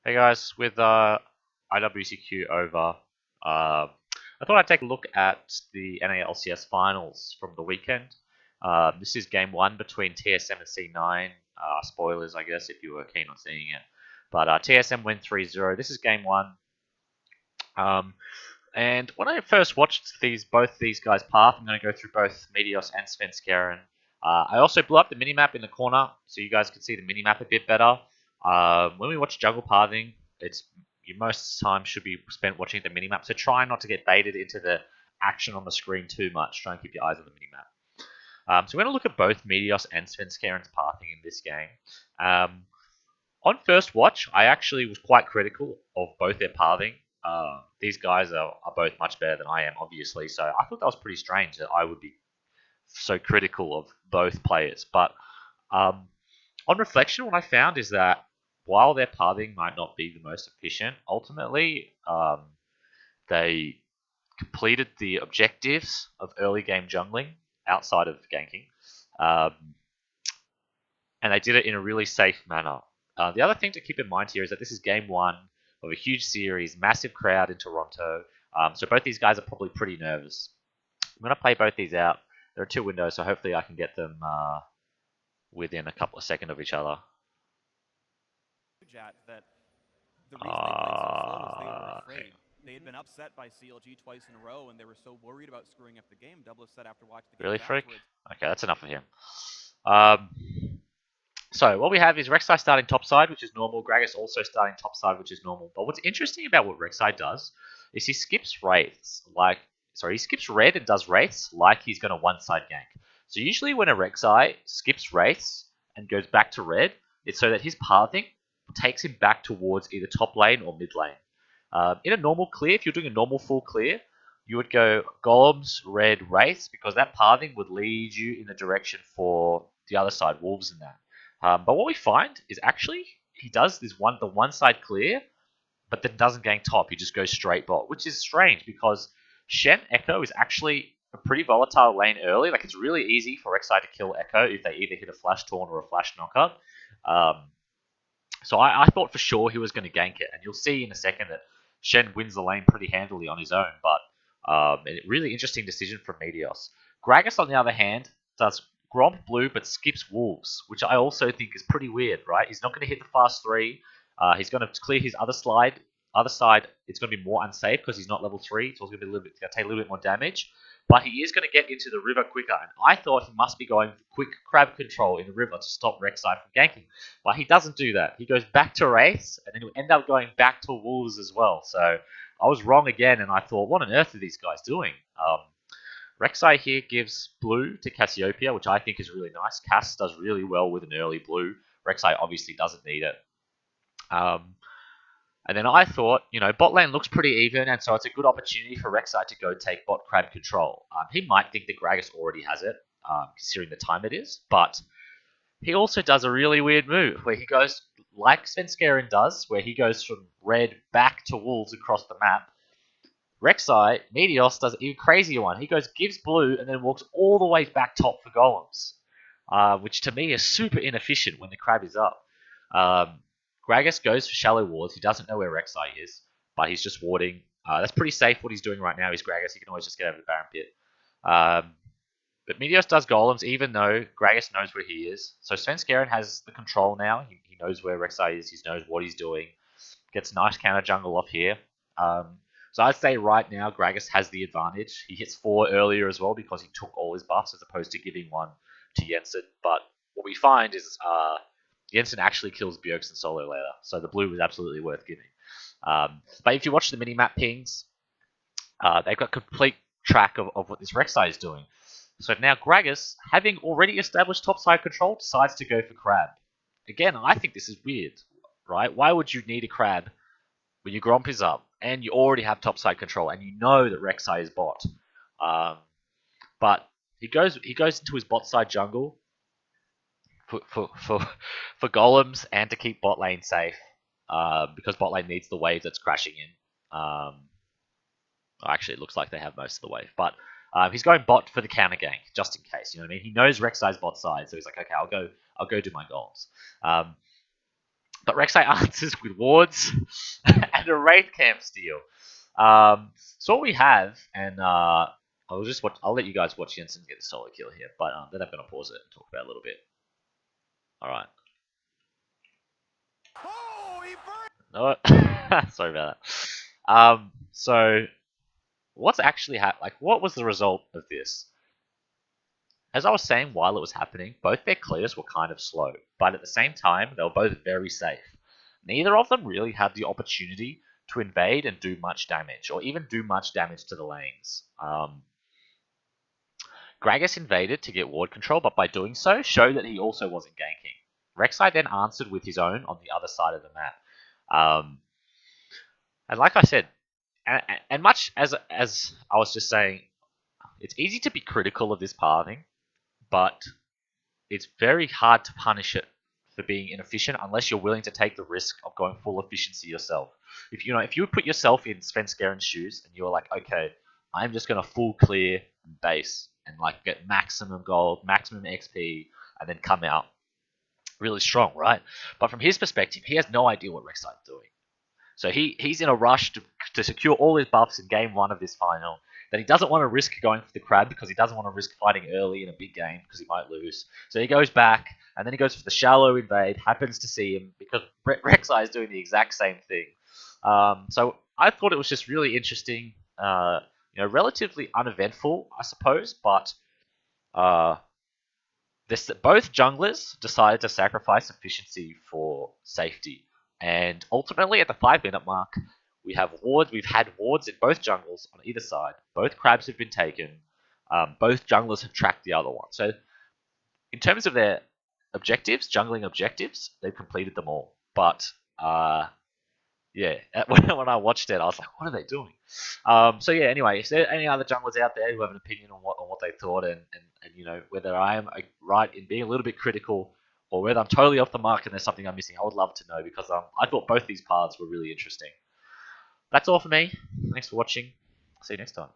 Hey guys, with IWCQ over, I thought I'd take a look at the NALCS finals from the weekend. This is game one between TSM and C9. Spoilers, I guess, if you were keen on seeing it. But TSM win 3-0. This is game one. Um, and when I first watched both these guys' path, I'm going to go through both Meteos and Svenskeren. I also blew up the minimap in the corner so you guys could see the minimap a bit better. When we watch jungle pathing, it's you most time should be spent watching the minimap. So try not to get baited into the action on the screen too much. Try and keep your eyes on the minimap. So we're going to look at both Meteos and Svenskeren's pathing in this game. On first watch, I actually was quite critical of both their pathing. These guys are both much better than I am, obviously. So I thought that was pretty strange that I would be so critical of both players. But um, on reflection, what I found is that while their pathing might not be the most efficient, ultimately they completed the objectives of early game jungling outside of ganking, um, and they did it in a really safe manner. The other thing to keep in mind here is that this is game one of a huge series, massive crowd in Toronto. So both these guys are probably pretty nervous. I'm going to play both these out. There are two windows, so hopefully I can get them within a couple of seconds of each other. That the reason they played so slow was they were afraid. They had been upset by CLG twice in a row, and they were so worried about screwing up the game. Douglas said after watching the game Really, Freak? afterwards. Okay, that's enough of him. Um, so what we have is Rek'Sai starting topside, which is normal. Gragas also starting topside, which is normal. But what's interesting about what Rek'Sai does is he skips wraiths, he skips red and does wraiths like he's going to one-side gank. So usually when a Rek'Sai skips wraiths and goes back to red, it's so that his pathing takes him back towards either top lane or mid lane. In a normal clear, if you're doing a normal full clear, you would go golems, red, wraiths, because that pathing would lead you in the direction for the other side, wolves and that. But what we find is actually he does the one side clear, but then doesn't gank top. He just goes straight bot, which is strange because Shen Echo is actually a pretty volatile lane early. Like it's really easy for Rek'Sai to kill Echo if they either hit a flash taunt or a flash knocker. So I thought for sure he was going to gank it, and you'll see in a second that Shen wins the lane pretty handily on his own. But a really interesting decision from Meteos. Gragas, on the other hand, does Gromp blue but skips Wolves, which I also think is pretty weird, right? He's not going to hit the fast 3. He's going to clear his other slide. Other side, it's going to be more unsafe because he's not level 3, so it's going to take a little bit more damage. But he is going to get into the river quicker, and I thought he must be going for quick crab control in the river to stop Rek'Sai from ganking. But he doesn't do that. He goes back to Wraiths, and then he'll end up going back to Wolves as well. So I was wrong again, and I thought, what on earth are these guys doing? Rek'Sai here gives blue to Cassiopeia, which I think is really nice. Cass does really well with an early blue. Rek'Sai obviously doesn't need it. And then I thought, bot lane looks pretty even, and so it's a good opportunity for Rek'Sai to go take bot crab control. He might think that Gragas already has it, considering the time it is, but he also does a really weird move where he goes, like Svenskeren does, where he goes from red back to wolves across the map. Rek'Sai, Meteos, does an even crazier one. He gives blue, and then walks all the way back top for golems, which to me is super inefficient when the crab is up. Gragas goes for shallow wards. He doesn't know where Rek'Sai is, but he's just warding. That's pretty safe what he's doing right now. He's Gragas. He can always just get over the Baron Pit. But Meteos does golems even though Gragas knows where he is. So Svenskeren has the control now. He knows where Rek'Sai is. He knows what he's doing. Gets nice counter jungle off here. So I'd say right now Gragas has the advantage. He hits 4 earlier as well because he took all his buffs as opposed to giving one to Jensen. But what we find is Jensen actually kills Bjergsen solo later. So the blue was absolutely worth giving. But if you watch the minimap pings, they've got complete track of what this Rek'Sai is doing. So now Gragas, having already established topside control, decides to go for crab. Again, I think this is weird, right? Why would you need a crab when your Gromp is up and you already have topside control and you know that Rek'Sai is bot? But he goes into his bot side jungle for golems and to keep bot lane safe because bot lane needs the wave that's crashing in. Actually, it looks like they have most of the wave, but he's going bot for the counter gank just in case. You know what I mean? He knows Rek'Sai's bot side, so he's like, okay, I'll go do my golems. But Rek'Sai answers with wards and a Wraith Camp steal. So what we have, and I'll let you guys watch Jensen get the solo kill here, but then I'm going to pause it and talk about it a little bit. All right. Oh, sorry about that. So what's actually what was the result of this? As I was saying while it was happening, both their clears were kind of slow, but at the same time, they were both very safe. Neither of them really had the opportunity to invade and do much damage, or even do much damage to the lanes. Gragas invaded to get ward control, but by doing so, showed that he also wasn't ganking. Rek'Sai then answered with his own on the other side of the map. And like I said, and much as I was just saying, it's easy to be critical of this pathing, but it's very hard to punish it for being inefficient unless you're willing to take the risk of going full efficiency yourself. If you put yourself in Svenskeren's shoes and you're like, okay, I'm just gonna full clear base and like get maximum gold, maximum XP, and then come out really strong, right? But from his perspective, he has no idea what Rek'Sai's doing. So he's in a rush to secure all his buffs in game one of this final. That he doesn't want to risk going for the crab because he doesn't want to risk fighting early in a big game because he might lose. So he goes back and then he goes for the shallow invade. Happens to see him because Rek'Sai is doing the exact same thing. So I thought it was just really interesting. Relatively uneventful, I suppose, but both junglers decided to sacrifice efficiency for safety. And ultimately, at the 5-minute mark, we've had wards in both jungles on either side. Both crabs have been taken. Both junglers have tracked the other one. So, in terms of their jungling objectives, they've completed them all. But yeah, when I watched it, I was like, what are they doing? So yeah, anyway, is there any other junglers out there who have an opinion on what they thought and whether I am right in being a little bit critical or whether I'm totally off the mark and there's something I'm missing? I would love to know because I thought both these paths were really interesting. That's all for me. Thanks for watching. See you next time.